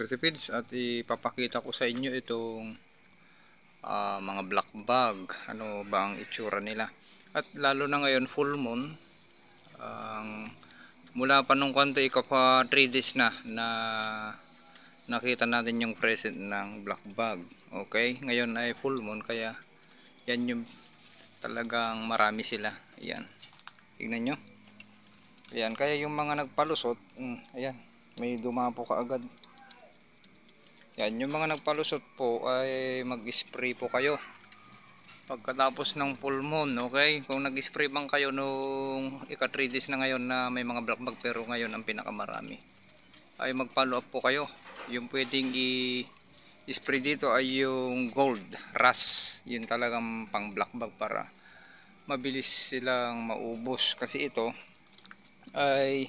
Agritipids, at ipapakita ko sa inyo itong mga black bag. Ano ba ang itsura nila, at lalo na ngayon full moon. Mula pa nung konti pa 3 days na nakita natin yung present ng black bag. Okay, ngayon ay full moon, kaya yan yung talagang marami sila. Ayan, tingnan nyo. Ayan, kaya yung mga nagpalusot, ayan, may dumapo kaagad. Yan, yung mga nagpalusot po ay mag-spray po kayo pagkatapos ng full moon. Okay, kung nag-spray bang kayo nung ika 3 days na ngayon na may mga black bag, pero ngayon ang pinakamarami, ay mag-follow up po kayo. Yung pwedeng i-spray dito ay yung gold rust, yun talagang pang black bag para mabilis silang maubos, kasi ito ay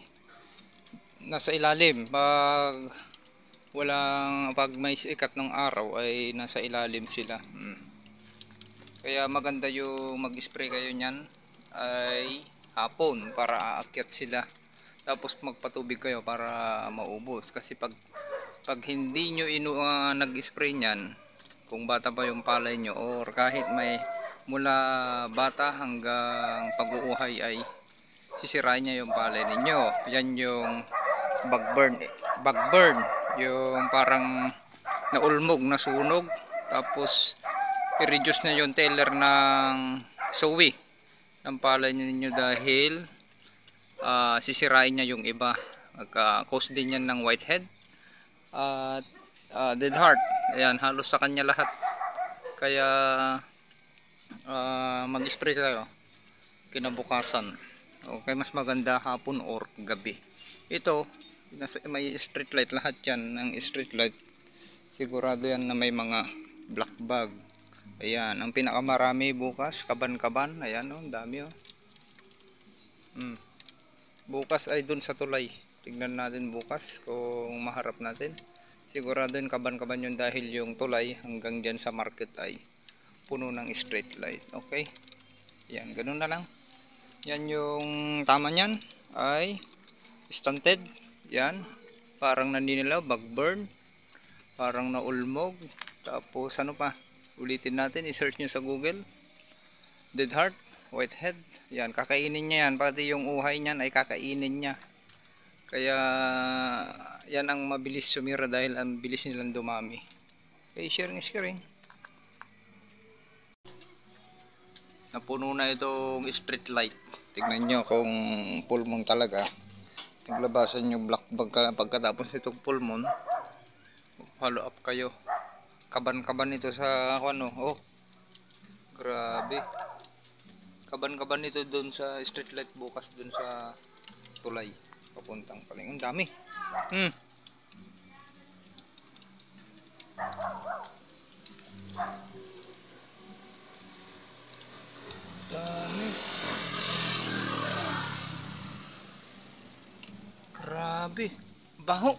nasa ilalim. Pag may sikat ng araw ay nasa ilalim sila. Kaya maganda yung mag-spray kayo niyan ay hapon para aakyat sila, tapos magpatubig kayo para maubos. Kasi pag hindi nyo nag-spray niyan, kung bata pa yung palay nyo, or kahit may mula bata hanggang pag-uuhay, ay sisirain niya yung palay ninyo. Yan yung bug burn, yung parang naulmog, nasunog, tapos i-reduce na yung teller ng sowi ng palay ninyo, dahil sisirain niya yung iba. Magka-cause din yan ng whitehead at dead heart. Ayan, halos sa kanya lahat. Kaya mag-spray kayo kinabukasan. Okay, mas maganda hapon or gabi. Ito may street light, lahat yan ng street light, sigurado yan na may mga black bag. Ayan, ang pinakamarami bukas, kaban-kaban. Ayan, oh, dami, oh. Bukas ay dun sa tulay. Tingnan natin bukas kung maharap natin. Sigurado yun kaban-kaban yun, dahil yung tulay hanggang dyan sa market ay puno ng street light. Okay, yan, ganun na lang. Yan yung tama nyan, ay stunted. Yan, parang naninilaw, bug burn, parang naulmog. Tapos ano pa, ulitin natin, i-search nyo sa Google, dead heart, whitehead. Yan, kakainin niya yan, pati yung uhay niyan ay kakainin niya. Kaya yan ang mabilis sumira, dahil ang bilis nilang dumami. Okay, sharing screen. Napuno na itong street light. Tignan nyo kung full moon talaga. Naglabasan yung black bag pagkatapos itong full moon. Follow up kayo. Kaban-kaban ito sa ano. Oh, grabe. Kaban-kaban ito doon sa street light bukas, doon sa tulay papuntang paling. Ang dami. Dami. Grabe. Baho.